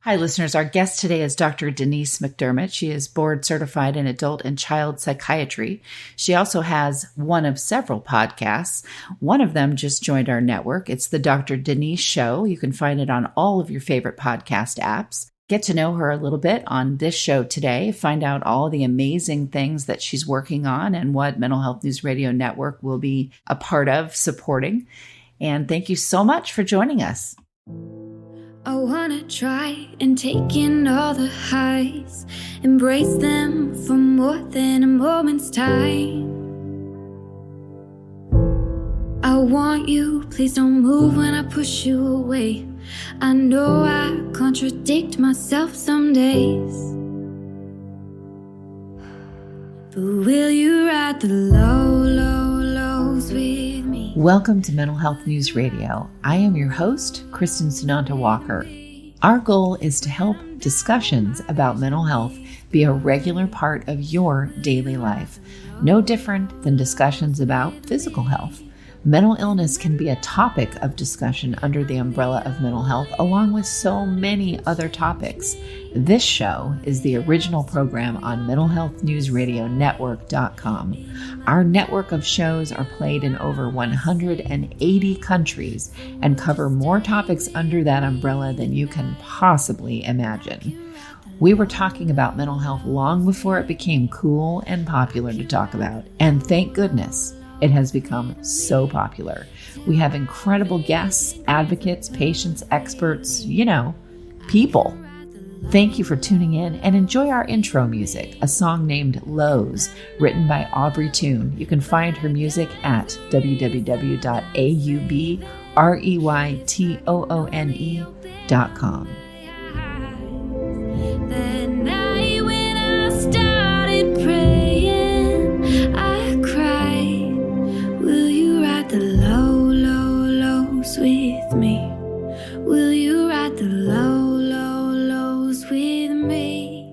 Hi, listeners. Our guest today is Dr. Denise McDermott. She is board certified in Adult and Child Psychiatry. She also has one of several podcasts. One of them just joined our network. It's the Dr. Denise Show. You can find it on all of your favorite podcast apps. Get to know her a little bit on this show today. Find out all the amazing things that she's working on and what Mental Health News Radio Network will be a part of supporting. And thank you so much for joining us. I wanna try and take in all the highs, embrace them for more than a moment's time. I want you, please don't move when I push you away. I know I contradict myself some days, but will you ride the lows with me? Welcome to Mental Health News Radio. I am your host, Kristin and Dr. Our goal is to help discussions about mental health be a regular part of your daily life, no different than discussions about physical health. Mental illness can be a topic of discussion under the umbrella of mental health, along with so many other topics. This show is the original program on mentalhealthnewsradionetwork.com. Our network of shows are played in over 180 countries and cover more topics under that umbrella than you can possibly imagine. We were talking about mental health long before it became cool and popular to talk about, and thank goodness it has become so popular. We have incredible guests, advocates, patients, experts, people. Thank you for tuning in and enjoy our intro music, a song named Lows, written by Aubrey Toon. You can find her music at www.aubreytoone.com. That night when I started praying, I cried. Will you ride the lows with me? Will you ride the lows with me?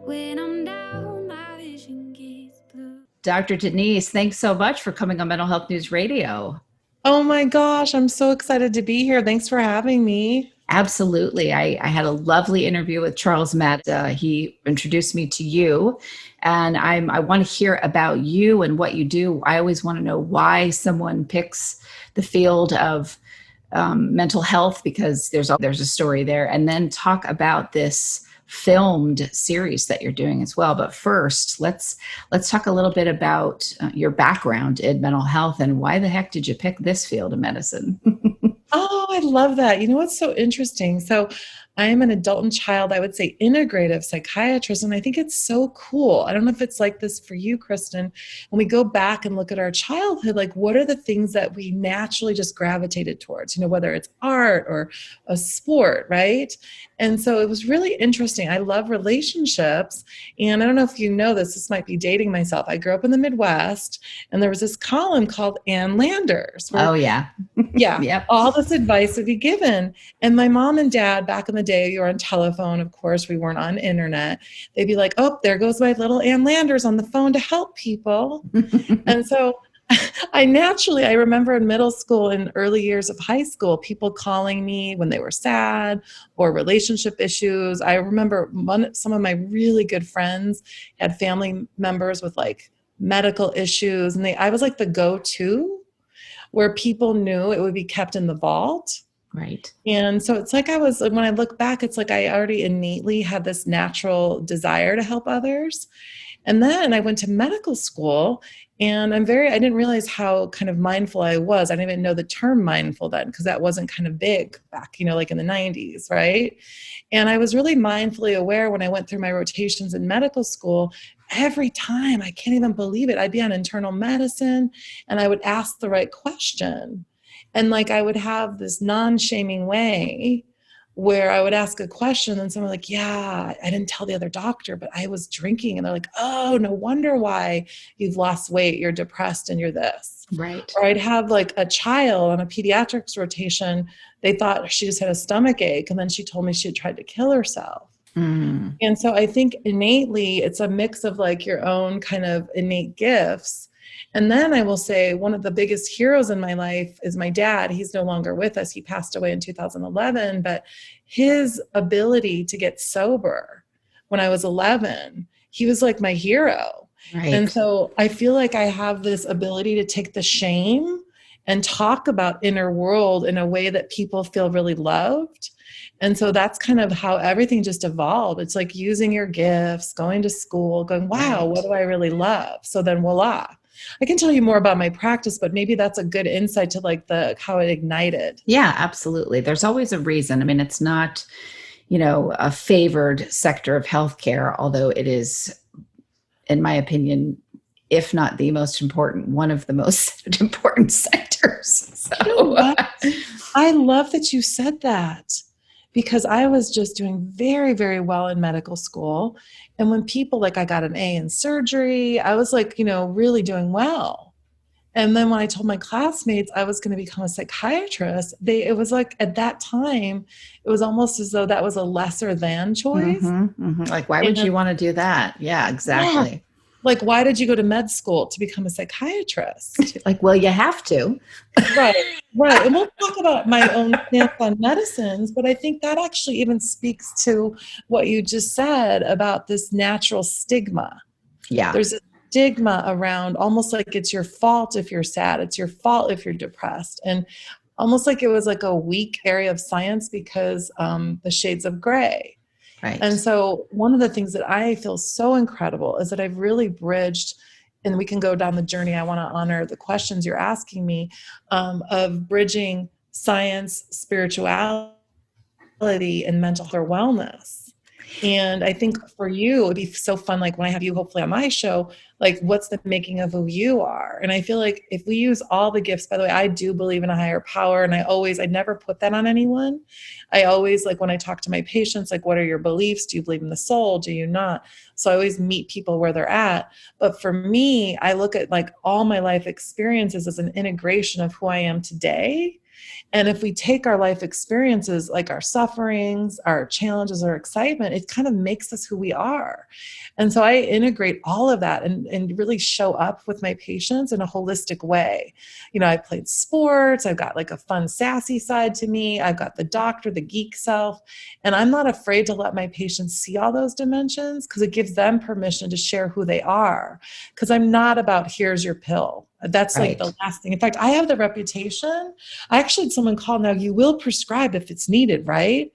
When I'm down, my vision gets blue. Dr. Denise, thanks so much for coming on Mental Health News Radio. Oh my gosh, I'm so excited to be here. Thanks for having me. Absolutely. I had a lovely interview with Charles Matt. He introduced me to you, and I want to hear about you and what you do. I always want to know why someone picks the field of mental health, because there's a story there, and then talk about this filmed series that you're doing as well. But first, let's talk a little bit about your background in mental health and why the heck did you pick this field of medicine? Oh, I love that. You know what's so interesting? So I am an adult and child, I would say integrative psychiatrist, and I think it's so cool. I don't know if it's like this for you, Kristin. When we go back and look at our childhood, like what are the things that we naturally just gravitated towards, whether it's art or a sport, right? And so it was really interesting. I love relationships, and I don't know if you know this might be dating myself. I grew up in the Midwest, and there was this column called Ann Landers. Oh, yeah. Yeah. Yep. All this advice would be given. And my mom and dad, back in the day, you were on telephone. Of course, we weren't on internet. They'd be like, oh, there goes my little Ann Landers on the phone to help people. And so I remember in middle school and early years of high school, people calling me when they were sad or relationship issues. I remember some of my really good friends had family members with like medical issues. And I was like the go-to where people knew it would be kept in the vault. Right. And so it's like when I look back, it's like I already innately had this natural desire to help others. And then I went to medical school, and I didn't realize how kind of mindful I was. I didn't even know the term mindful then, because that wasn't kind of big back, like in the 90s, right? And I was really mindfully aware when I went through my rotations in medical school. Every time, I can't even believe it, I'd be on internal medicine and I would ask the right question. And like I would have this non-shaming way where I would ask a question and someone like, yeah, I didn't tell the other doctor, but I was drinking. And they're like, oh, no wonder why you've lost weight, you're depressed and you're this. Right. Or I'd have like a child on a pediatrics rotation. They thought she just had a stomach ache. And then she told me she had tried to kill herself. Mm. And so I think innately it's a mix of like your own kind of innate gifts And then I will say one of the biggest heroes in my life is my dad. He's no longer with us. He passed away in 2011, but his ability to get sober when I was 11, he was like my hero. Right. And so I feel like I have this ability to take the shame and talk about inner world in a way that people feel really loved. And so that's kind of how everything just evolved. It's like using your gifts, going to school, going, wow, what do I really love? So then voila. I can tell you more about my practice, but maybe that's a good insight to like how it ignited. Yeah, absolutely. There's always a reason. I mean, it's not, a favored sector of healthcare, although it is, in my opinion, if not the most important, one of the most important sectors. So. You know what? I love that you said that, because I was just doing very, very well in medical school. And when people, like I got an A in surgery, I was like, really doing well. And then when I told my classmates I was going to become a psychiatrist, it was like at that time, it was almost as though that was a lesser than choice. Mm-hmm, mm-hmm. Like, why would you want to do that? Yeah, exactly. Yeah. Like, why did you go to med school to become a psychiatrist? Like, well, you have to. Right. And we'll talk about my own stance on medicines, but I think that actually even speaks to what you just said about this natural stigma. Yeah. There's a stigma around almost like it's your fault if you're sad. It's your fault if you're depressed. And almost like it was like a weak area of science because the shades of gray. Right. And so one of the things that I feel so incredible is that I've really bridged, and we can go down the journey. I want to honor the questions you're asking me of bridging science, spirituality, and mental health or wellness. And I think for you, it'd be so fun, like when I have you hopefully on my show, like what's the making of who you are? And I feel like if we use all the gifts, by the way, I do believe in a higher power. And I never put that on anyone. I always, like when I talk to my patients, like, what are your beliefs? Do you believe in the soul? Do you not? So I always meet people where they're at. But for me, I look at like all my life experiences as an integration of who I am today. And if we take our life experiences, like our sufferings, our challenges, our excitement, it kind of makes us who we are. And so I integrate all of that and really show up with my patients in a holistic way. I played sports. I've got like a fun, sassy side to me. I've got the doctor, the geek self. And I'm not afraid to let my patients see all those dimensions because it gives them permission to share who they are. Because I'm not about, here's your pill. That's right. Like the last thing. In fact, I have the reputation. I actually had someone call, now you will prescribe if it's needed, right?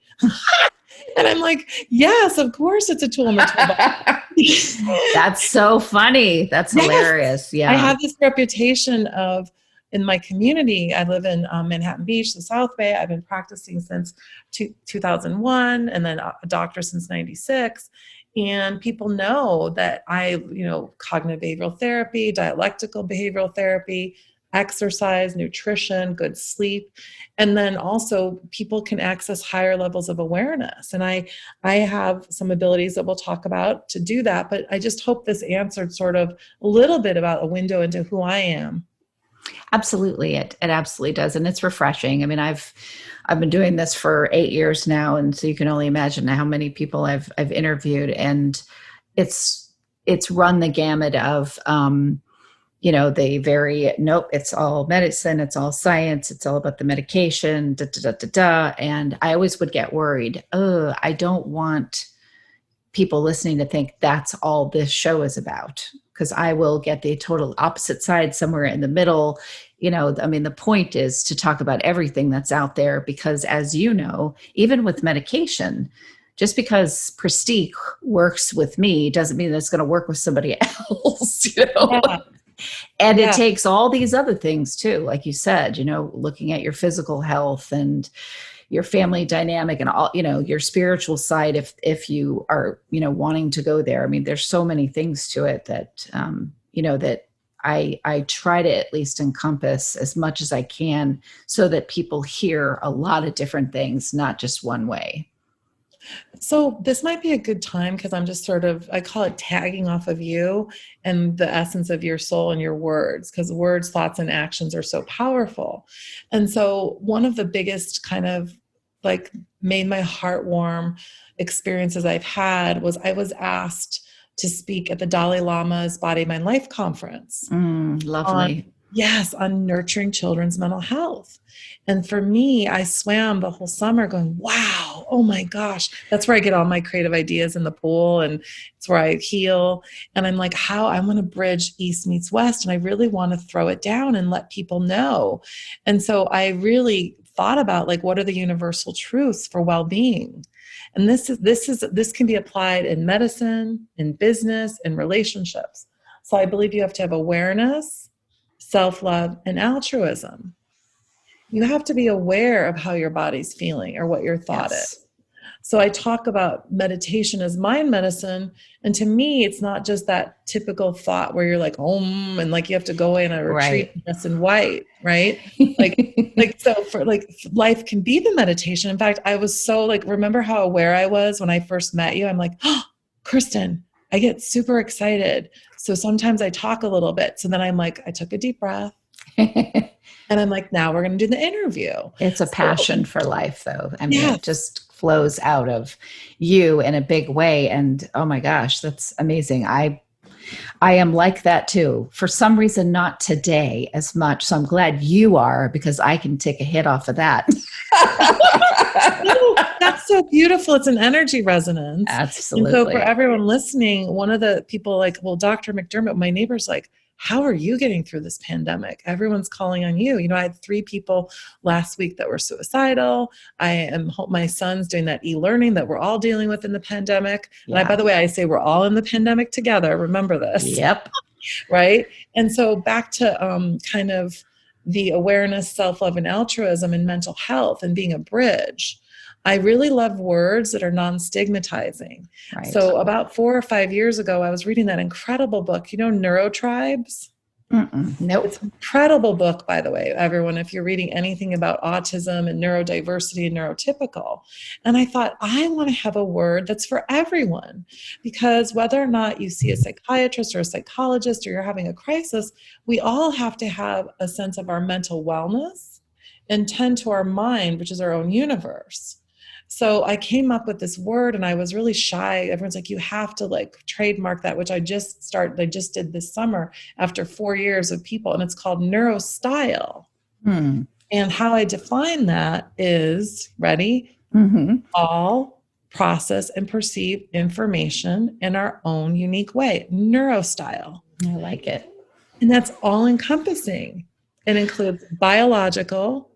And I'm like, yes, of course it's a tool in the toolbox. That's so funny. That's hilarious. Yeah. I have this reputation of, in my community, I live in Manhattan Beach, the South Bay. I've been practicing since 2001 and then a doctor since 96. And people know that I, cognitive behavioral therapy, dialectical behavioral therapy, exercise, nutrition, good sleep. And then also people can access higher levels of awareness. And I have some abilities that we'll talk about to do that. But I just hope this answered sort of a little bit about a window into who I am. Absolutely. It absolutely does. And it's refreshing. I mean, I've been doing this for 8 years now. And so you can only imagine how many people I've interviewed, and it's run the gamut of, nope, it's all medicine, it's all science, it's all about the medication, And I always would get worried. I don't want people listening to think that's all this show is about, because I will get the total opposite side somewhere in the middle. The point is to talk about everything that's out there, because as you know, even with medication, just because Prestique works with me doesn't mean that it's going to work with somebody else, Yeah. And it takes all these other things too, like you said, looking at your physical health and your family dynamic and all, your spiritual side, if you are, wanting to go there. I mean, there's so many things to it that, that I try to at least encompass as much as I can so that people hear a lot of different things, not just one way. So this might be a good time, because I'm just I call it tagging off of you and the essence of your soul and your words, because words, thoughts, and actions are so powerful. And so one of the biggest kind of like made my heart warm experiences I've had was I was asked to speak at the Dalai Lama's Body, Mind, Life conference. Lovely. On nurturing children's mental health. And for me, I swam the whole summer going, wow, oh my gosh. That's where I get all my creative ideas in the pool, and it's where I heal. And I'm like, how I want to bridge East meets West. And I really want to throw it down and let people know. And so I really thought about, like, what are the universal truths for well-being? And this can be applied in medicine, in business, in relationships. So I believe you have to have awareness, self-love, and altruism. You have to be aware of how your body's feeling or what your thought is. So I talk about meditation as mind medicine. And to me, it's not just that typical thought where you're like, and like you have to go in a retreat in white, right? So for life can be the meditation. In fact, I was so remember how aware I was when I first met you? I'm like, oh, Kristin, I get super excited. So sometimes I talk a little bit. So then I'm like, I took a deep breath. And I'm like, now we're going to do the interview. It's a passion for life, though. I mean, It just flows out of you in a big way. And oh my gosh, that's amazing. I am like that too. For some reason, not today as much. So I'm glad you are, because I can take a hit off of that. No, that's so beautiful. It's an energy resonance. Absolutely. And so for everyone listening, one of the people Dr. McDermott, my neighbor's like, how are you getting through this pandemic? Everyone's calling on you. I had 3 people last week that were suicidal. My son's doing that e-learning that we're all dealing with in the pandemic. Yeah. And by the way, I say we're all in the pandemic together. Remember this. Yep. Right. And so back to kind of the awareness, self-love, and altruism in mental health and being a bridge. I really love words that are non-stigmatizing. Right. So about 4 or 5 years ago, I was reading that incredible book, Neurotribes? Nope. It's an incredible book, by the way, everyone, if you're reading anything about autism and neurodiversity and neurotypical. And I thought, I want to have a word that's for everyone, because whether or not you see a psychiatrist or a psychologist or you're having a crisis, we all have to have a sense of our mental wellness and tend to our mind, which is our own universe. So I came up with this word and I was really shy. Everyone's like, you have to trademark that, which I just did this summer after 4 years of people. And it's called Neurostyle. And how I define that is, ready? All process and perceive information in our own unique way. Neurostyle. I like it. And that's all encompassing. It includes biological,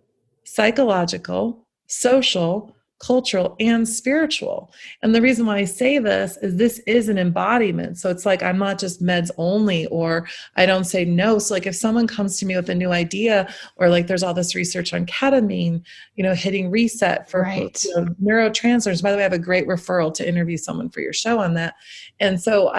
psychological, social, cultural, and spiritual. And the reason why I say this is an embodiment. So it's I'm not just meds only, or I don't say no. So if someone comes to me with a new idea, or there's all this research on ketamine, hitting reset for neurotransmitters. By the way, I have a great referral to interview someone for your show on that. And so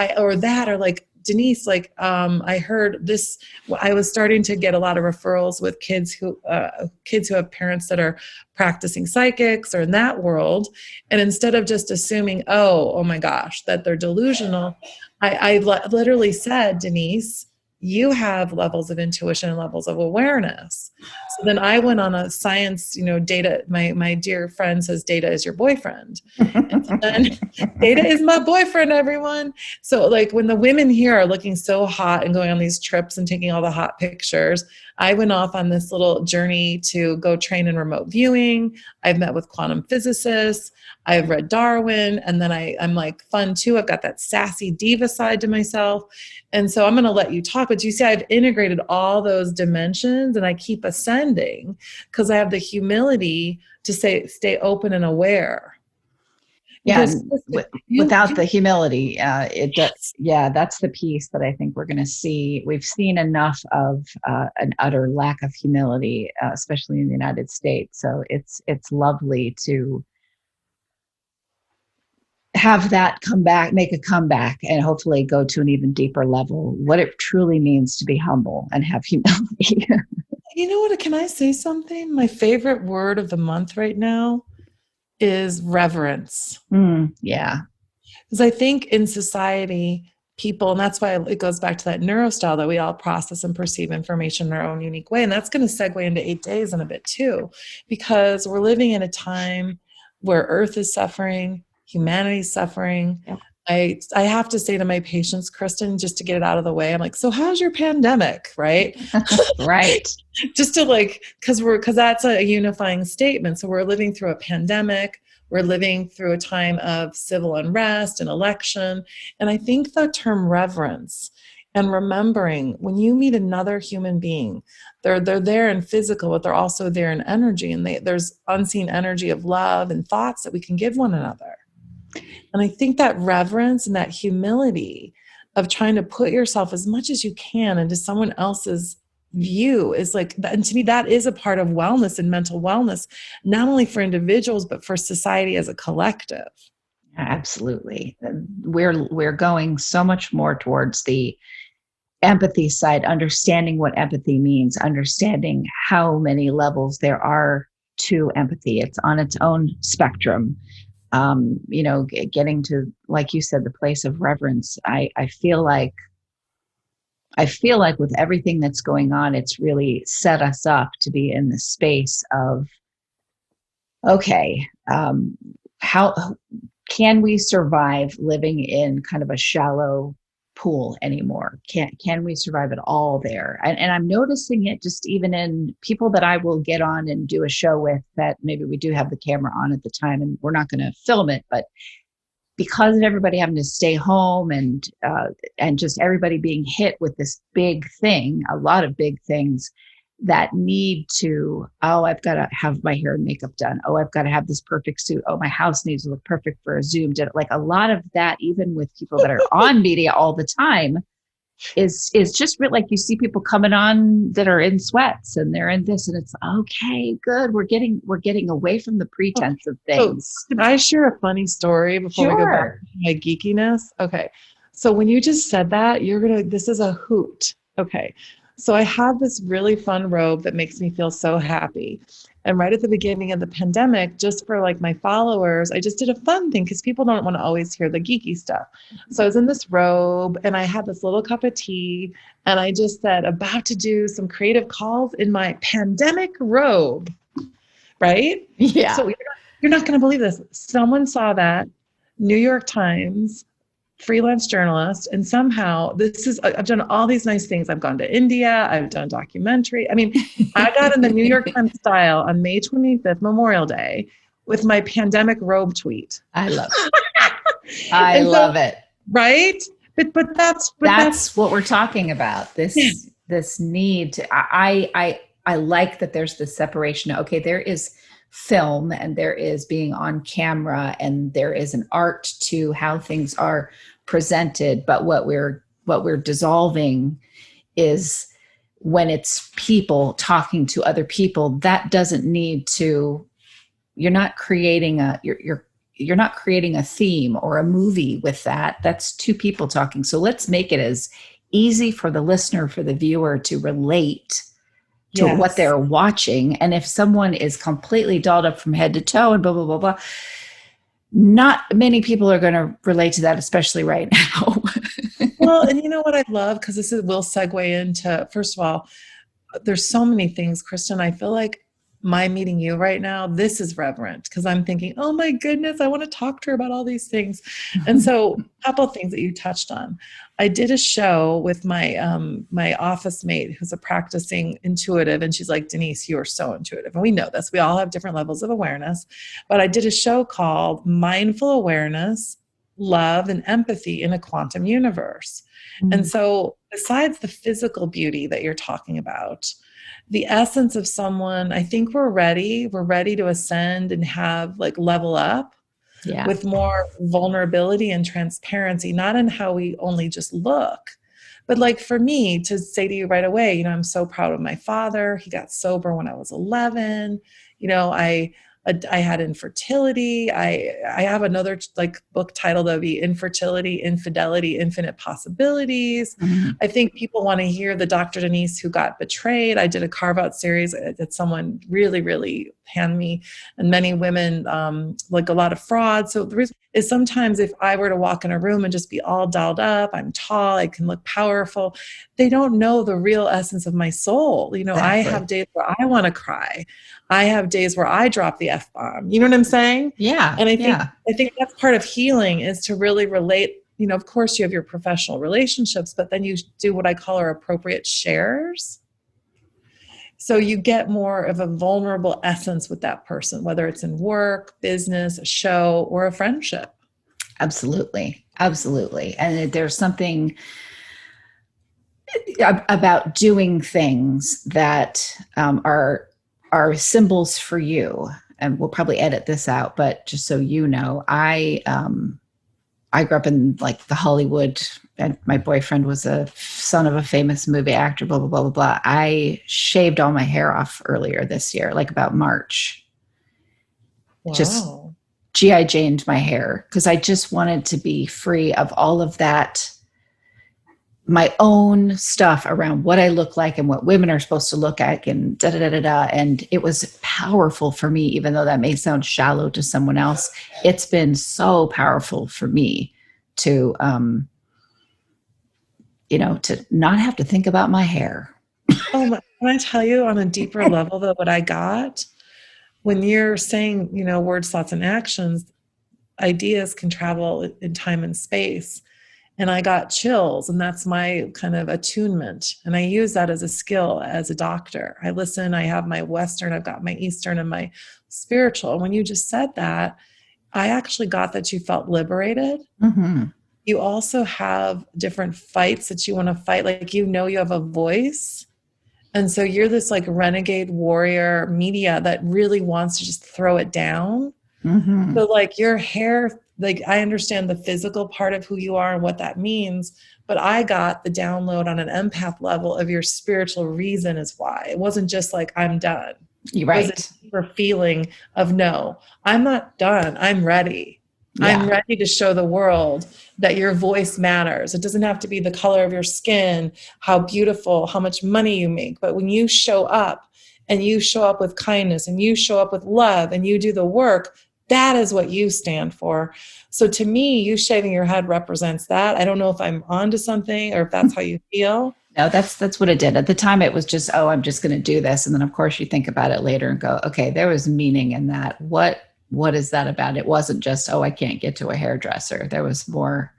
Denise, I heard this, I was starting to get a lot of referrals with kids who have parents that are practicing psychics or in that world. And instead of just assuming, oh my gosh, that they're delusional, I literally said, Denise, you have levels of intuition and levels of awareness. So then I went on a science, data, my dear friend says data is your boyfriend. And so then data is my boyfriend, everyone. So when the women here are looking so hot and going on these trips and taking all the hot pictures, I went off on this little journey to go train in remote viewing. I've met with quantum physicists. I've read Darwin. And then I'm fun too. I've got that sassy diva side to myself. And so I'm going to let you talk, but you see, I've integrated all those dimensions and I keep ascending because I have the humility to stay open and aware. Yeah, without the humility, that's the piece that I think we're going to see. We've seen enough of an utter lack of humility, especially in the United States. So it's lovely to have that make a comeback, and hopefully go to an even deeper level. What it truly means to be humble and have humility. You know what? Can I say something? My favorite word of the month right now is reverence. Yeah. Because I think in society, people, and that's why it goes back to that neurostyle, that we all process and perceive information in our own unique way. And that's going to segue into 8 days in a bit too, because we're living in a time where Earth is suffering, humanity is suffering. Yep. I have to say to my patients, Kristin, just to get it out of the way, I'm like, so how's your pandemic? Right. Right. Just to like, because that's a unifying statement. So we're living through a pandemic. We're living through a time of civil unrest and election. And I think the term reverence and remembering, when you meet another human being, they're there in physical, but they're also there in energy. And there's unseen energy of love and thoughts that we can give one another. And I think that reverence and that humility of trying to put yourself as much as you can into someone else's view is like, and to me, that is a part of wellness and mental wellness, not only for individuals, but for society as a collective. Absolutely. We're going so much more towards the empathy side, understanding what empathy means, understanding how many levels there are to empathy. It's on its own spectrum. Getting to, like you said, the place of reverence. I feel like with everything that's going on, it's really set us up to be in the space of, okay, how can we survive living in kind of a shallow pool anymore? Can we survive at all there? And I'm noticing it just even in people that I will get on and do a show with, that maybe we do have the camera on at the time and we're not going to film it, but because of everybody having to stay home and just everybody being hit with this big thing, a lot of big things that need to, I've got to have my hair and makeup done. I've got to have this perfect suit. My house needs to look perfect for a Zoom. Like a lot of that, even with people that are on media all the time, is just like you see people coming on that are in sweats and they're in this, and it's okay, good. We're getting away from the pretense of things. Can I share a funny story before we go back to my geekiness? Okay. So when you just said that, this is a hoot. Okay. So I have this really fun robe that makes me feel so happy. And right at the beginning of the pandemic, just for like my followers, I just did a fun thing because people don't want to always hear the geeky stuff. So I was in this robe and I had this little cup of tea and I just said, about to do some creative calls in my pandemic robe. Right? Yeah. So you're not going to believe this. Someone saw that, New York Times, freelance journalist, and somehow I've done all these nice things. I've gone to India, I've done documentary. I mean, I got in the New York Times style on May 25th, Memorial Day, with my pandemic robe tweet. I love it. I love it. Right? But that's what we're talking about. This need to, I like that there's this separation. Okay, there is film and there is being on camera and there is an art to how things are presented, but what we're dissolving is when it's people talking to other people. That doesn't need to, you're not creating a theme or a movie with that. That's two people talking. So let's make it as easy for the listener, for the viewer to relate to what they're watching. And if someone is completely dolled up from head to toe and blah, blah, blah, blah, not many people are going to relate to that, especially right now. Well, and you know what I love? Because we'll segue into, first of all, there's so many things, Kristin. I feel like my meeting you right now, this is reverent because I'm thinking, oh my goodness, I want to talk to her about all these things. And so a couple of things that you touched on. I did a show with my office mate who's a practicing intuitive, and she's like, Denise, you are so intuitive. And we know this. We all have different levels of awareness. But I did a show called Mindful Awareness, Love, and Empathy in a Quantum Universe. Mm-hmm. And so besides the physical beauty that you're talking about, the essence of someone, I think we're ready to ascend and have like level up with more vulnerability and transparency, not in how we only just look, but like for me to say to you right away, you know, I'm so proud of my father. He got sober when I was 11. You know, I had infertility. I have another like book titled of Infertility, Infidelity, Infinite Possibilities. Mm-hmm. I think people want to hear the Dr. Denise who got betrayed. I did a carve out series that someone really, really handed me, and many women, like a lot of fraud. So the reason is sometimes if I were to walk in a room and just be all dolled up, I'm tall, I can look powerful, they don't know the real essence of my soul. You know, exactly. I have days where I want to cry. I have days where I drop the F-bomb. You know what I'm saying? Yeah. And I think that's part of healing, is to really relate. You know, of course you have your professional relationships, but then you do what I call our appropriate shares. So you get more of a vulnerable essence with that person, whether it's in work, business, a show, or a friendship. Absolutely. Absolutely. And there's something about doing things that are symbols for you. And we'll probably edit this out, but just so you know, I grew up in like the Hollywood, and my boyfriend was a son of a famous movie actor, blah, blah, blah, blah, blah. I shaved all my hair off earlier this year, like about March. Wow. Just G.I. Janed my hair because I just wanted to be free of all of that, my own stuff around what I look like and what women are supposed to look like and da da da da da. And it was powerful for me, even though that may sound shallow to someone else. It's been so powerful for me to, to not have to think about my hair. Oh my, can I tell you on a deeper level though, what I got when you're saying, words, thoughts, and actions, ideas can travel in time and space. And I got chills, and that's my kind of attunement. And I use that as a skill as a doctor. I listen, I have my Western, I've got my Eastern and my spiritual. And when you just said that, I actually got that you felt liberated. Mm-hmm. You also have different fights that you want to fight. Like, you have a voice. And so you're this like renegade warrior media that really wants to just throw it down. Mm-hmm. So like your hair, like I understand the physical part of who you are and what that means, but I got the download on an empath level of your spiritual reason is why. It wasn't just like, I'm done. You're right. It was a deeper feeling of, no, I'm not done. I'm ready. Yeah. I'm ready to show the world that your voice matters. It doesn't have to be the color of your skin, how beautiful, how much money you make. But when you show up, and you show up with kindness, and you show up with love, and you do the work, that is what you stand for. So to me, you shaving your head represents that. I don't know if I'm onto something or if that's how you feel. No, that's what it did. At the time, it was just, oh, I'm just going to do this. And then, of course, you think about it later and go, okay, there was meaning in that. What is that about? It wasn't just, oh, I can't get to a hairdresser. There was more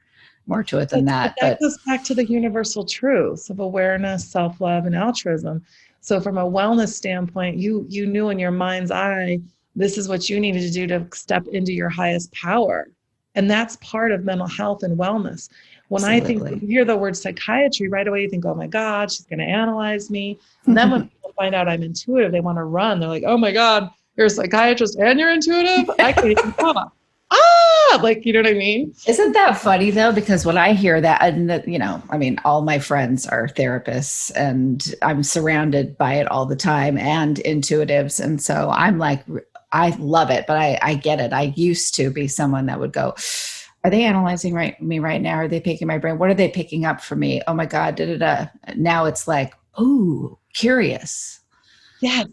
to it than that. But that goes back to the universal truth of awareness, self-love, and altruism. So from a wellness standpoint, you knew in your mind's eye, this is what you needed to do to step into your highest power. And that's part of mental health and wellness. When Absolutely. I think, you hear the word psychiatry, right away you think, oh my God, she's going to analyze me. And then when people find out I'm intuitive, they want to run. They're like, oh my God, you're a psychiatrist and you're intuitive? I can't even talk. Like, you know what I mean? Isn't that funny though? Because when I hear that, and all my friends are therapists and I'm surrounded by it all the time, and intuitives. And so I'm like, I love it, but I get it. I used to be someone that would go, are they analyzing me right now? Are they picking my brain? What are they picking up for me? Oh my God, da, da, da. Now it's like, ooh, curious. Yeah.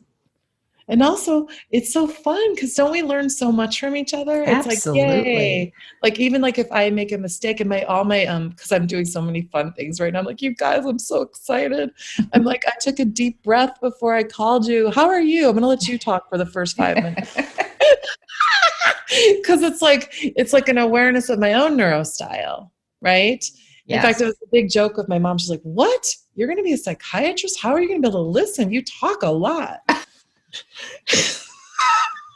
And also, it's so fun because don't we learn so much from each other? It's Absolutely. like, yay. Like, even like if I make a mistake and because I'm doing so many fun things right now. I'm like, you guys, I'm so excited. I'm like, I took a deep breath before I called you. How are you? I'm going to let you talk for the first 5 minutes. Because it's like an awareness of my own neurostyle, right? Yes. In fact, it was a big joke with my mom. She's like, what? You're going to be a psychiatrist? How are you going to be able to listen? You talk a lot.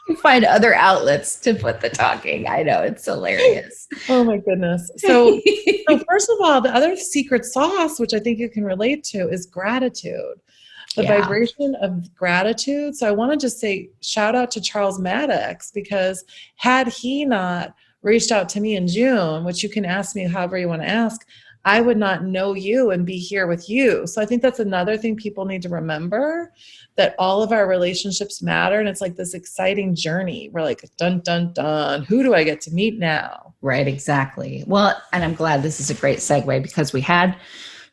You find other outlets to put the talking. I know, it's hilarious. Oh my goodness. So first of all, the other secret sauce, which I think you can relate to, is gratitude. The vibration of gratitude. So I want to just say shout out to Charles Maddox, because had he not reached out to me in June, which you can ask me however you want to ask, I would not know you and be here with you. So I think that's another thing people need to remember, that all of our relationships matter. And it's like this exciting journey. We're like, dun, dun, dun. Who do I get to meet now? Right, exactly. Well, and I'm glad this is a great segue, because we had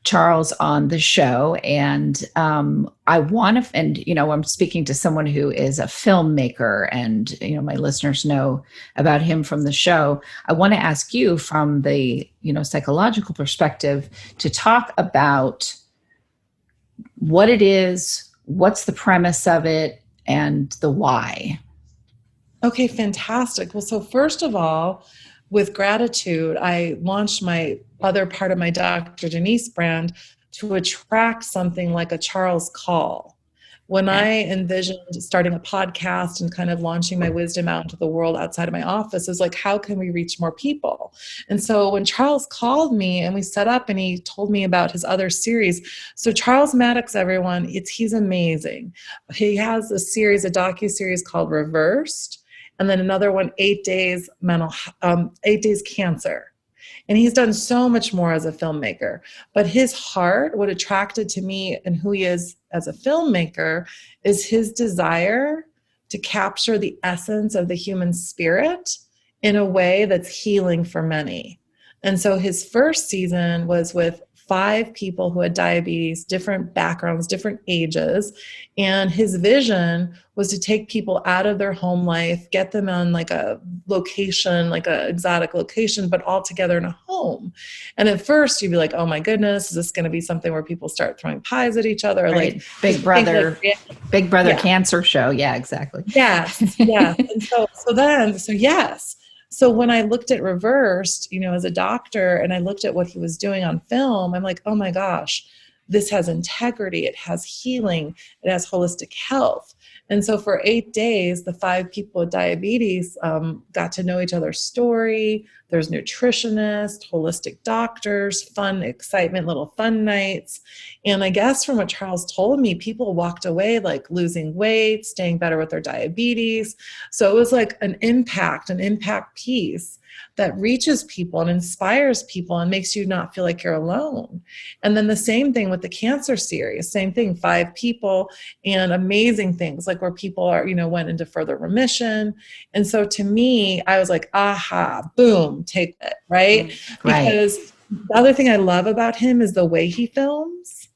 Charles on the show, and I want to, and I'm speaking to someone who is a filmmaker, and my listeners know about him from the show. I want to ask you from the psychological perspective to talk about what it is, what's the premise of it, and the why. Okay, fantastic. Well, so first of all, with gratitude, I launched my other part of my Dr. Denise brand to attract something like a Charles call. When I envisioned starting a podcast and kind of launching my wisdom out into the world outside of my office, it was like, how can we reach more people? And so when Charles called me and we set up and he told me about his other series. So Charles Maddox, everyone, he's amazing. He has a series, a docu-series called Reversed, and then another one, 8 Days 8 Days Cancer. And he's done so much more as a filmmaker. But his heart, what attracted to me and who he is as a filmmaker, is his desire to capture the essence of the human spirit in a way that's healing for many. And so his first season was with 5 people who had diabetes, different backgrounds, different ages. And his vision was to take people out of their home life, get them on like a location, like an exotic location, but all together in a home. And at first you'd be like, oh my goodness, is this going to be something where people start throwing pies at each other? Or right. Like Big Brother cancer show. Yeah, exactly. Yes. Yeah. And so yes. So when I looked at Reversed, as a doctor, and I looked at what he was doing on film, I'm like, oh my gosh, this has integrity. It has healing. It has holistic health. And so for 8 days, the 5 people with diabetes got to know each other's story. There's nutritionists, holistic doctors, fun, excitement, little fun nights. And I guess from what Charles told me, people walked away like losing weight, staying better with their diabetes. So it was like an impact piece that reaches people and inspires people and makes you not feel like you're alone. And then the same thing with the cancer series, same thing, 5 people and amazing things like where people are, went into further remission. And so to me, I was like, aha, boom, take it, right? Because the other thing I love about him is the way he films,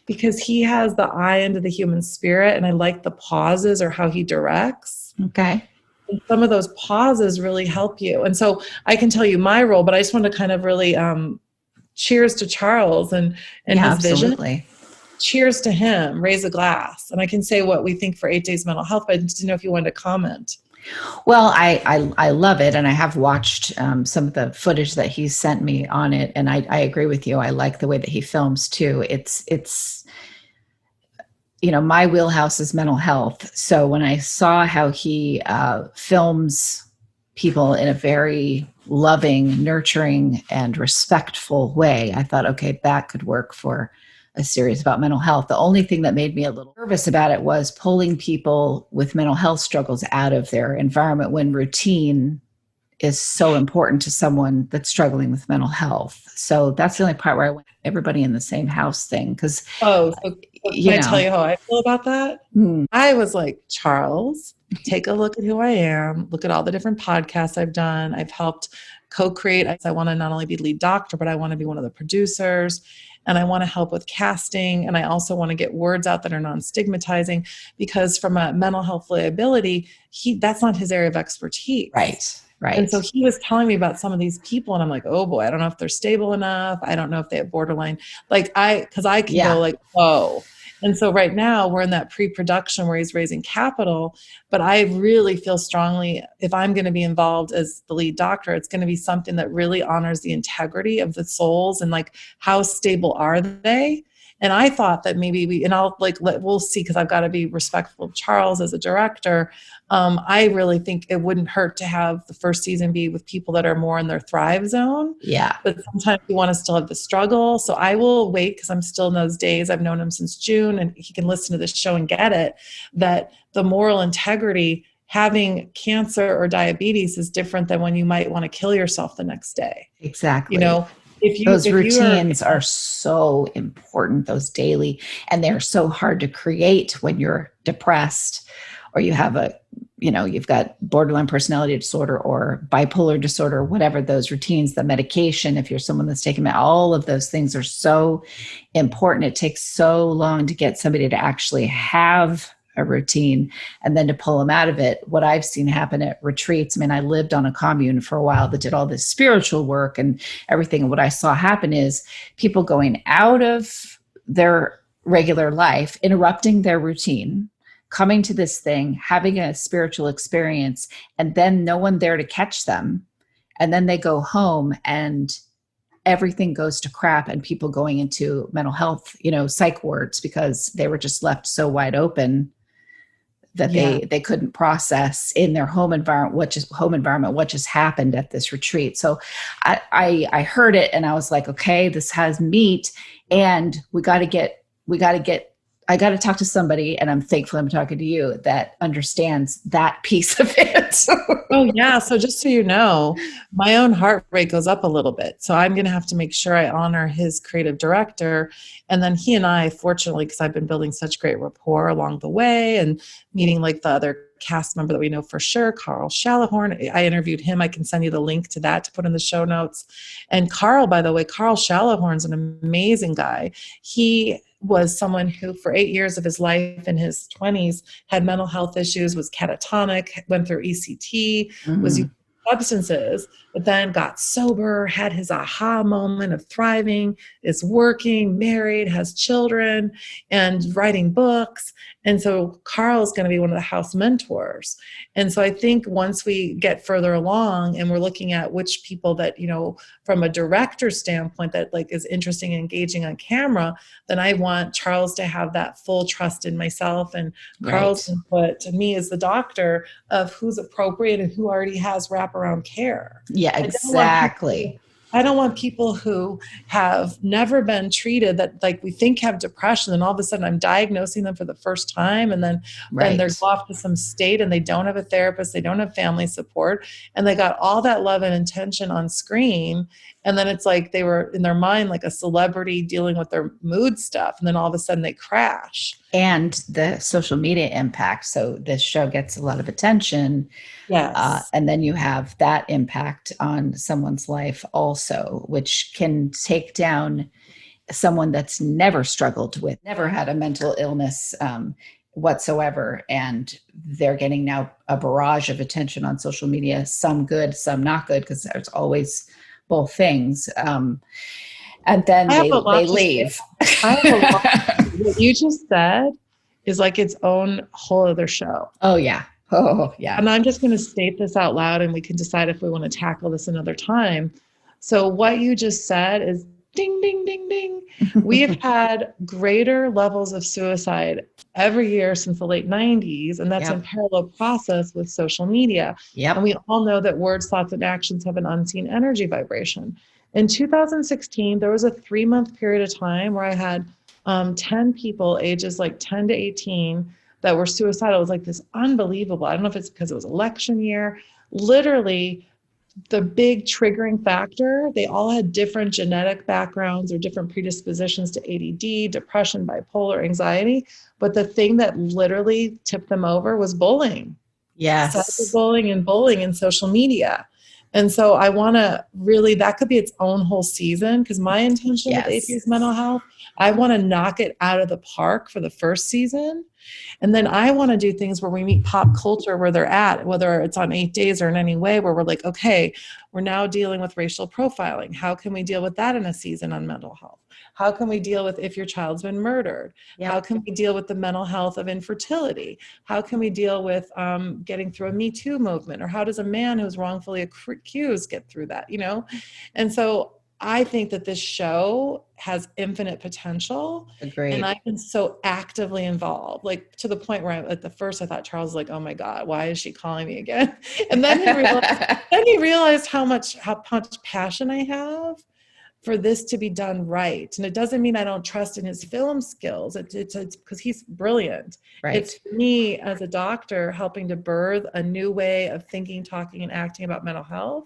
because he has the eye into the human spirit, and I like the pauses or how he directs. Okay. And some of those pauses really help you. And so I can tell you my role, but I just want to kind of really cheers to Charles and his absolutely. vision. Cheers to him, raise a glass. And I can say what we think for 8 Days Mental Health, but I just didn't know if you wanted to comment. Well, I love it. And I have watched some of the footage that he sent me on it. And I agree with you. I like the way that he films too. It's my wheelhouse is mental health. So when I saw how he films people in a very loving, nurturing, and respectful way, I thought, okay, that could work for a series about mental health. The only thing that made me a little nervous about it was pulling people with mental health struggles out of their environment when routine is so important to someone that's struggling with mental health. So that's the only part where I went everybody in the same house thing. Because can I tell you how I feel about that? I was like, Charles, take a look at who I am. Look at all the different podcasts I've done. I've helped co-create. I want to not only be lead doctor, but I want to be one of the producers. And I want to help with casting. And I also want to get words out that are non-stigmatizing, because from a mental health liability, that's not his area of expertise. Right. And so he was telling me about some of these people, and I'm like, oh boy, I don't know if they're stable enough. I don't know if they have borderline. Because I can go like, whoa. And so right now we're in that pre-production where he's raising capital, but I really feel strongly if I'm going to be involved as the lead doctor, it's going to be something that really honors the integrity of the souls and like how stable are they? And I thought that maybe we'll see, because I've got to be respectful of Charles as a director. I really think it wouldn't hurt to have the first season be with people that are more in their thrive zone. Yeah. But sometimes you want to still have the struggle. So I will wait, because I'm still in those days. I've known him since June, and he can listen to this show and get it, that the moral integrity, having cancer or diabetes is different than when you might want to kill yourself the next day. Exactly. Those routines are so important, those daily, and they're so hard to create when you're depressed, or you have you've got borderline personality disorder or bipolar disorder, whatever. Those routines, the medication, if you're someone that's taking all of those things are so important. It takes so long to get somebody to actually have a routine and then to pull them out of it. What I've seen happen at retreats, I lived on a commune for a while that did all this spiritual work and everything. And what I saw happen is people going out of their regular life, interrupting their routine, coming to this thing, having a spiritual experience, and then no one there to catch them. And then they go home and everything goes to crap, and people going into mental health, psych wards, because they were just left so wide open that they couldn't process in their home environment what just happened at this retreat. So I heard it and I was like, okay, this has meat, and I got to talk to somebody, and I'm thankful I'm talking to you, that understands that piece of it. Oh yeah. So just so you know, my own heart rate goes up a little bit. So I'm going to have to make sure I honor his creative director. And then he and I, fortunately, because I've been building such great rapport along the way and meeting like the other cast member that we know for sure, Carl Shallahorn. I interviewed him. I can send you the link to that to put in the show notes. And Carl, by the way, Carl Shallahorn's an amazing guy. He was someone who for 8 years of his life in his 20s had mental health issues, was catatonic, went through ECT, was using substances, but then got sober, had his aha moment of thriving, is working, married, has children, and writing books. And so Carl's going to be one of the house mentors. And so I think once we get further along and we're looking at which people that, from a director standpoint that like is interesting and engaging on camera, then I want Charles to have that full trust in myself and Carl's input to me as the doctor of who's appropriate and who already has wraparound care. Yeah, exactly. I don't want people who have never been treated that like we think have depression, and all of a sudden I'm diagnosing them for the first time, and then they're off to some state and they don't have a therapist, they don't have family support, and they got all that love and intention on screen, and then it's like they were in their mind like a celebrity dealing with their mood stuff, and then all of a sudden they crash. And the social media impact. So this show gets a lot of attention. Yes. And then you have that impact on someone's life also, which can take down someone that's never struggled with, never had a mental illness whatsoever. And they're getting now a barrage of attention on social media, some good, some not good, because there's always both things. And then they leave. What you just said is like its own whole other show. Oh, yeah. Oh, yeah. And I'm just going to state this out loud and we can decide if we want to tackle this another time. So what you just said is ding, ding, ding, ding. We've had greater levels of suicide every year since the late 90s. And that's in parallel process with social media. And we all know that words, thoughts, and actions have an unseen energy vibration. In 2016, there was a 3-month period of time where I had 10 people ages like 10 to 18 that were suicidal. It was like this unbelievable. I don't know if it's because it was election year. Literally, the big triggering factor, they all had different genetic backgrounds or different predispositions to ADD, depression, bipolar, anxiety. But the thing that literally tipped them over was bullying. Yes. Cyberbullying and bullying in social media. And so I want to really, that could be its own whole season, because my intention with AP's mental health, I want to knock it out of the park for the first season. And then I want to do things where we meet pop culture where they're at, whether it's on 8 Days or in any way, where we're like, okay, we're now dealing with racial profiling. How can we deal with that in a season on mental health? How can we deal with if your child's been murdered? How can we deal with the mental health of infertility? How can we deal with getting through a Me Too movement? Or how does a man who's wrongfully accused get through that, And so I think that this show has infinite potential. Agreed. And I've been so actively involved, like to the point where at the first I thought Charles was like, oh my God, why is she calling me again? And then he realized how much passion I have for this to be done right. And it doesn't mean I don't trust in his film skills. It's because he's brilliant. Right. It's me as a doctor helping to birth a new way of thinking, talking, and acting about mental health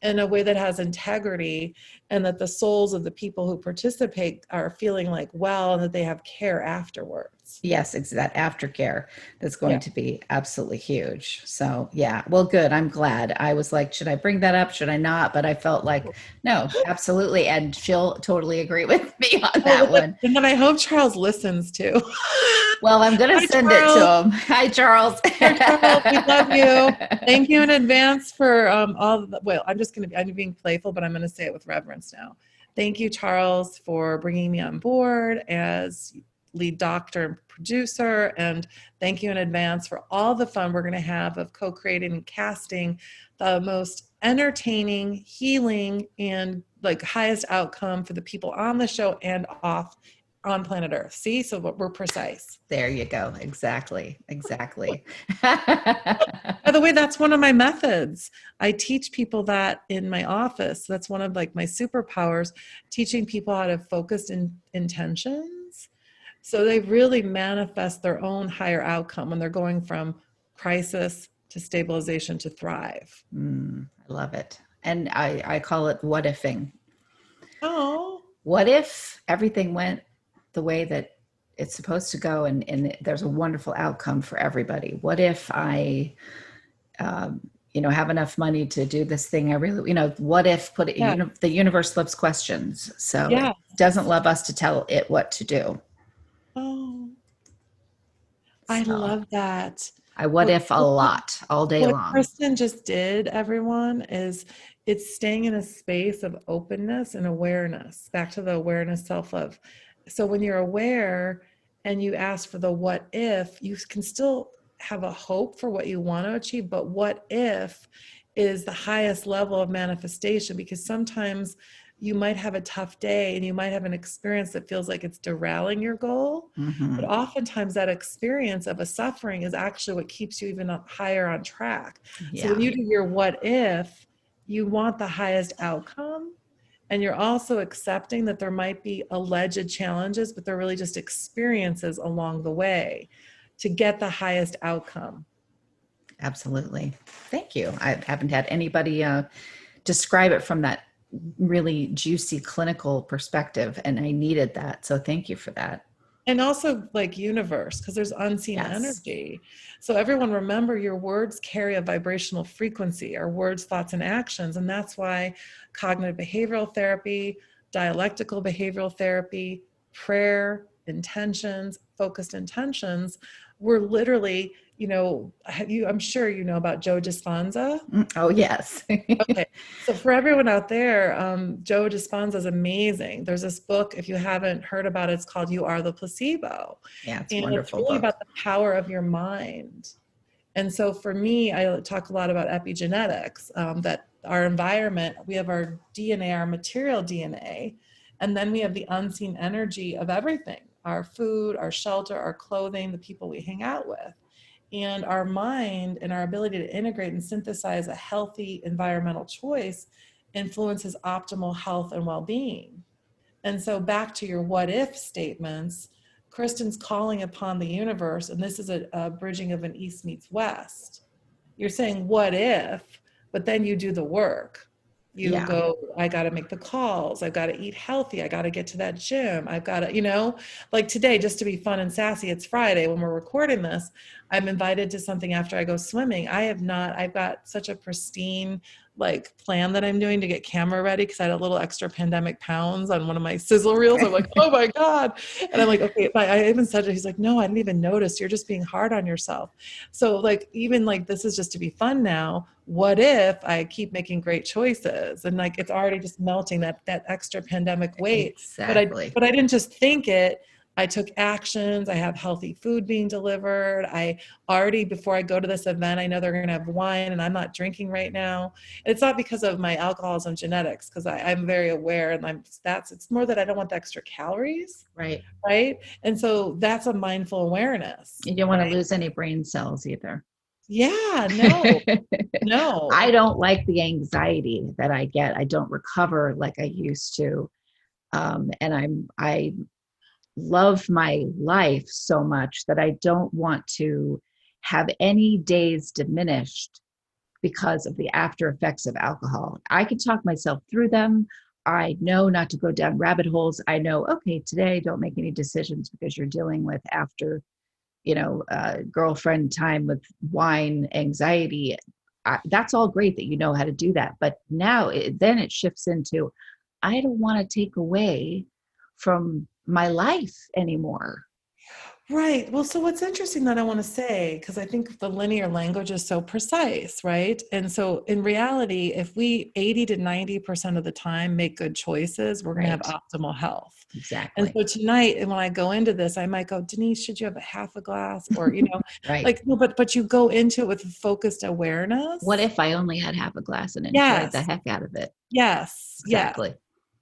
in a way that has integrity, and that the souls of the people who participate are feeling like well, and that they have care afterwards. Yes, it's that aftercare that's going to be absolutely huge. So yeah, well, good. I'm glad. I was like, should I bring that up? Should I not? But I felt like, no, absolutely. And she'll totally agree with me on that one. And then I hope Charles listens too. Well, I'm going to send Charles. It to him. Hi, Charles. Hi, Charles. We love you. Thank you in advance for all the, well, I'm being playful, but I'm going to say it with reverence now. Thank you, Charles, for bringing me on board as lead doctor and producer. And thank you in advance for all the fun we're going to have of co-creating and casting the most entertaining, healing, and like highest outcome for the people on the show and off on planet Earth. See, so we're precise. There you go. Exactly. By the way, that's one of my methods. I teach people that in my office. That's one of like my superpowers, teaching people how to focus intentions. So they really manifest their own higher outcome when they're going from crisis to stabilization to thrive. I love it. And I call it what ifing. Oh. What if everything went the way that it's supposed to go and there's a wonderful outcome for everybody? What if I, have enough money to do this thing? I really, what if the universe loves questions. So it doesn't love us to tell it what to do. Oh, I love that. I what if a lot all day long. What Kristin just did, everyone, is it's staying in a space of openness and awareness, back to the awareness, self-love. So when you're aware and you ask for the what if, you can still have a hope for what you want to achieve, but what if is the highest level of manifestation, because sometimes you might have a tough day and you might have an experience that feels like it's derailing your goal. Mm-hmm. But oftentimes that experience of a suffering is actually what keeps you even higher on track. Yeah. So when you do your what if, you want the highest outcome. And you're also accepting that there might be alleged challenges, but they're really just experiences along the way to get the highest outcome. Absolutely. Thank you. I haven't had anybody describe it from that really juicy clinical perspective, and I needed that. So thank you for that. And also like universe, because there's unseen energy. So everyone remember, your words carry a vibrational frequency, our words, thoughts, and actions. And that's why cognitive behavioral therapy, dialectical behavioral therapy, prayer, intentions, focused intentions, we're literally, I'm sure you know about Joe Dispenza. Oh, yes. Okay. So for everyone out there, Joe Dispenza is amazing. There's this book, if you haven't heard about it, it's called Are the Placebo. Yeah, it's a wonderful it's really book. About the power of your mind. And so for me, I talk a lot about epigenetics, that our environment, we have our DNA, our material DNA, and then we have the unseen energy of everything, our food, our shelter, our clothing, the people we hang out with. And our mind and our ability to integrate and synthesize a healthy environmental choice influences optimal health and well-being. And so back to your what if statements, Kristin's calling upon the universe, and this is a bridging of an East meets West. You're saying what if, but then you do the work. You go, I got to make the calls. I've got to eat healthy. I got to get to that gym. I've got to, like today, just to be fun and sassy, it's Friday when we're recording this. I'm invited to something after I go swimming. I've got such a pristine plan that I'm doing to get camera ready, because I had a little extra pandemic pounds on one of my sizzle reels. I'm like, oh my God. And I'm like, okay, I even said to him, he's like, no, I didn't even notice. You're just being hard on yourself. So even this is just to be fun now. What if I keep making great choices? And it's already just melting that extra pandemic weight. Exactly. But I didn't just think it. I took actions. I have healthy food being delivered. I already, before I go to this event, I know they're going to have wine, and I'm not drinking right now. It's not because of my alcoholism genetics, because I'm very aware, and it's more that I don't want the extra calories. Right. Right. And so that's a mindful awareness. You don't want to lose any brain cells either. Yeah, no. I don't like the anxiety that I get. I don't recover like I used to. And I love my life so much that I don't want to have any days diminished because of the after effects of alcohol. I can talk myself through them. I know not to go down rabbit holes. I know, okay, today don't make any decisions because you're dealing with after, girlfriend time with wine, anxiety. That's all great that you know how to do that. But now then it shifts into, I don't want to take away from my life anymore. Right. Well, so what's interesting that I want to say, because I think the linear language is so precise, right? And so in reality, if we 80 to 90% of the time make good choices, we're going to have Right. optimal health. And Exactly. so tonight, and when I go into this, I might go, Denise, should you have a half a glass? Or, Right. like, no, but you go into it with focused What awareness. if I only had half a glass and enjoyed the Yes. heck out of it? Yes. Yeah. Exactly.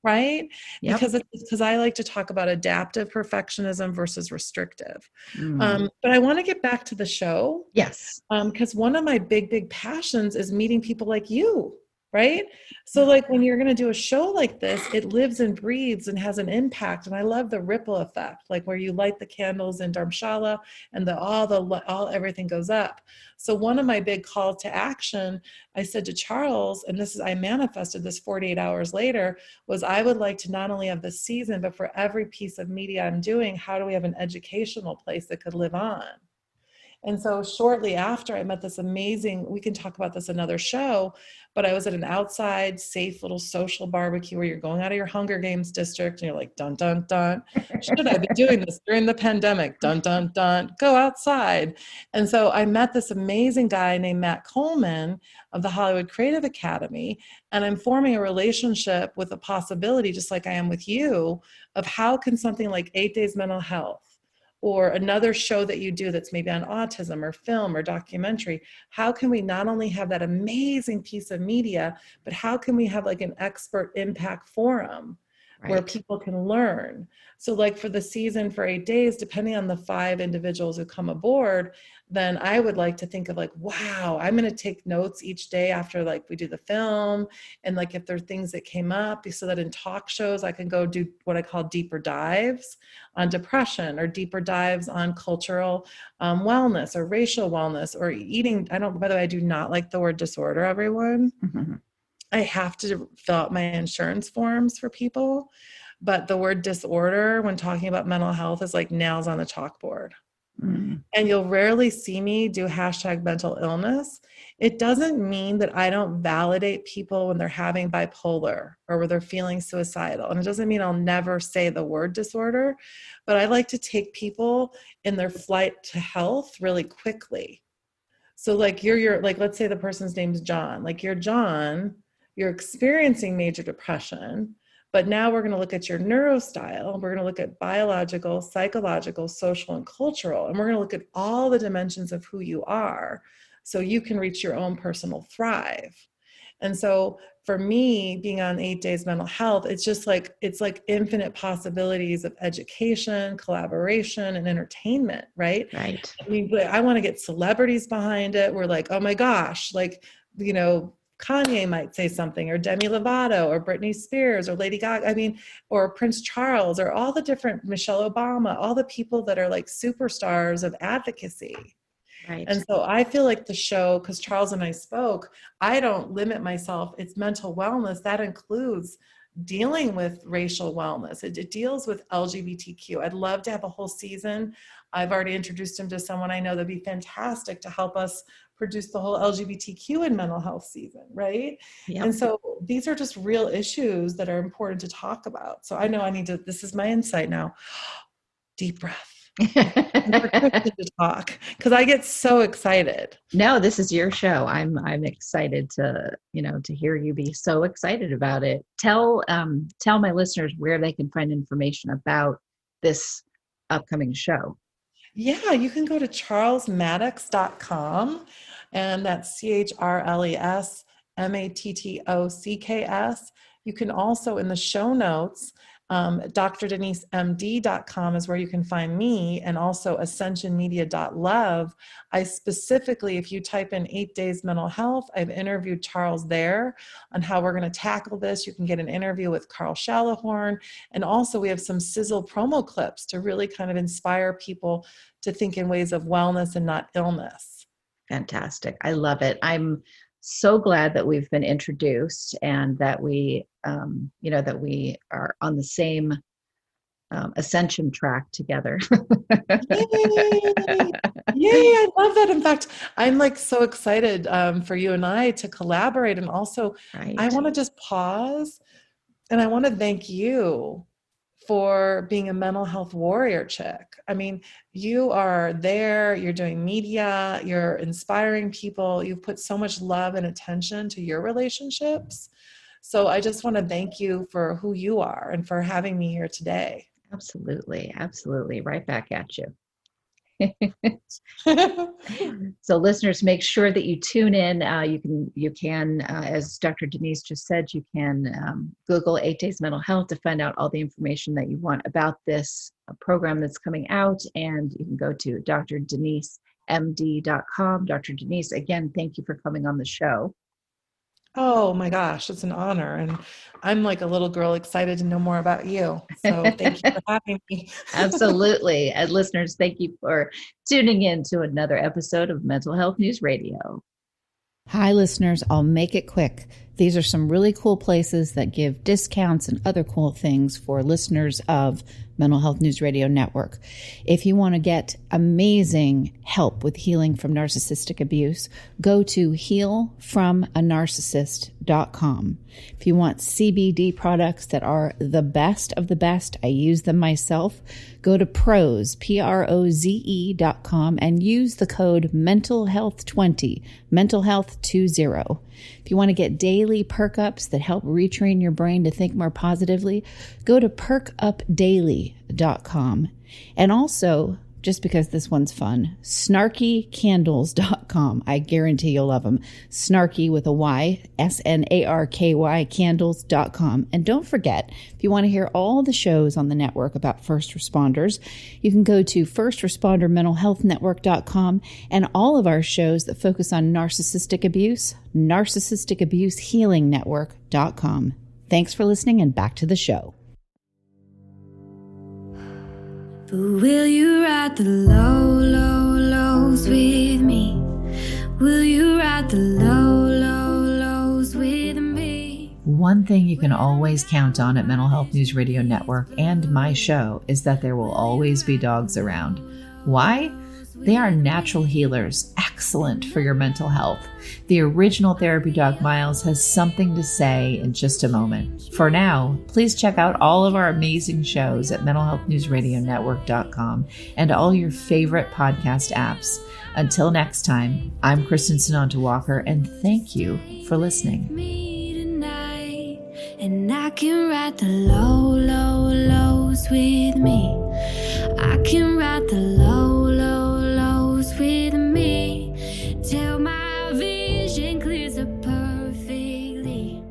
Right? Yep. Because I like to talk about adaptive perfectionism versus restrictive. Mm. But I want to get back to the show, Yes. because one of my big passions is meeting people like you, right? So like when you're going to do a show like this, it lives and breathes and has an impact. And I love the ripple effect, like where you light the candles in Dharamshala and all everything goes up. So one of my big calls to action, I said to Charles, and I manifested this 48 hours later, was I would like to not only have this season, but for every piece of media I'm doing, how do we have an educational place that could live on? And so shortly after, I met this amazing, we can talk about this another show, but I was at an outside safe little social barbecue where you're going out of your Hunger Games district and you're like, dun, dun, dun. Should I be doing this during the pandemic? Dun, dun, dun. Go outside. And so I met this amazing guy named Matt Coleman of the Hollywood Creative Academy. And I'm forming a relationship with a possibility, just like I am with you, of how can something like 8 Days Mental Health, or another show that you do that's maybe on autism or film or documentary, how can we not only have that amazing piece of media, but how can we have like an expert impact forum where Right. people can learn? So like for the season for 8 days, depending on the 5 individuals who come aboard, then I would like to think of like, wow, I'm going to take notes each day after like we do the film. And like if there are things that came up, so that in talk shows, I can go do what I call deeper dives on depression or deeper dives on cultural wellness or racial wellness or eating. By the way, I do not like the word disorder, everyone. Mm-hmm. I have to fill out my insurance forms for people. But the word disorder when talking about mental health is like nails on the chalkboard. Mm. And you'll rarely see me do hashtag mental illness. It doesn't mean that I don't validate people when they're having bipolar or when they're feeling suicidal. And it doesn't mean I'll never say the word disorder, but I like to take people in their flight to health really quickly. So like like, let's say the person's name's John, like you're John, you're experiencing major depression, but now we're going to look at your neurostyle. We're going to look at biological, psychological, social, and cultural. And we're going to look at all the dimensions of who you are so you can reach your own personal thrive. And so for me, being on 8 Days Mental Health, it's like infinite possibilities of education, collaboration, and entertainment, right? Right. I mean, I want to get celebrities behind it. We're like, oh my gosh, like, Kanye might say something, or Demi Lovato, or Britney Spears, or Lady Gaga. I mean, or Prince Charles, or all the different Michelle Obama, all the people that are like superstars of advocacy. Right. And so I feel like the show, because Charles and I spoke, I don't limit myself. It's mental wellness. That includes dealing with racial wellness. It deals with LGBTQ. I'd love to have a whole season. I've already introduced him to someone I know that'd be fantastic to help us produce the whole LGBTQ and mental health season, right? Yep. And so these are just real issues that are important to talk about. So I know this is my insight now. Deep breath. And for Kristin to talk, because I get so excited. No, this is your show. I'm excited to hear you be so excited about it. Tell my listeners where they can find information about this upcoming show. Yeah, you can go to charlesmaddox.com, and that's CharlesMattox. You can also, in the show notes, DrDeniseMD.com is where you can find me, and also AscensionMedia.love. I specifically, if you type in 8 Days Mental Health, I've interviewed Charles there on how we're going to tackle this. You can get an interview with Carl Shallahorn. And also we have some sizzle promo clips to really kind of inspire people to think in ways of wellness and not illness. Fantastic. I love it. I'm so glad that we've been introduced and that we are on the same ascension track together. Yay! Yay, I love that. In fact, I'm like so excited for you and I to collaborate. And also, Right. I want to just pause and I want to thank you for being a mental health warrior chick. I mean, you are there, you're doing media, you're inspiring people, you've put so much love and attention to your relationships. So I just want to thank you for who you are and for having me here today. Absolutely. Absolutely. Right back at you. So listeners, make sure that you tune in. You can, as Dr. Denise just said, you can Google 8 Days Mental Health to find out all the information that you want about this program that's coming out. And you can go to drDeniseMD.com. Dr. Denise, again, thank you for coming on the show. Oh my gosh, it's an honor. And I'm like a little girl excited to know more about you. So thank you for having me. Absolutely. And listeners, thank you for tuning in to another episode of Mental Health News Radio. Hi, listeners. I'll make it quick. These are some really cool places that give discounts and other cool things for listeners of Mental Health News Radio Network. If you want to get amazing help with healing from narcissistic abuse, go to healfromanarcissist.com. If you want CBD products that are the best of the best, I use them myself, go to proze.com and use the code mentalhealth20, mentalhealth20. If you want to get daily perk ups that help retrain your brain to think more positively, go to perkupdaily.com. And also, just because this one's fun, snarkycandles.com. I guarantee you'll love them. Snarky with a Y, SNARKY candles.com. And don't forget, if you want to hear all the shows on the network about first responders, you can go to firstrespondernmentalhealthnetwork.com, and all of our shows that focus on narcissistic abuse, narcissisticabusehealingnetwork.com. Thanks for listening, and back to the show. But will you ride the low, low, lows with me? Will you ride the low, low, lows with me? One thing you can always count on at Mental Health News Radio Network and my show is that there will always be dogs around. Why? They are natural healers, excellent for your mental health. The original therapy dog Miles has something to say in just a moment. For now, please check out all of our amazing shows at mentalhealthnewsradionetwork.com and all your favorite podcast apps. Until next time, I'm Kristin and Dr, and thank you for listening. And I can ride the low, low, lows with me. I can ride the low, low, lows with me. Till my vision clears up perfectly.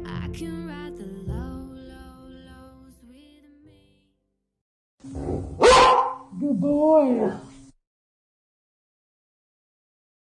I can ride the low, low, lows with me. Good boy.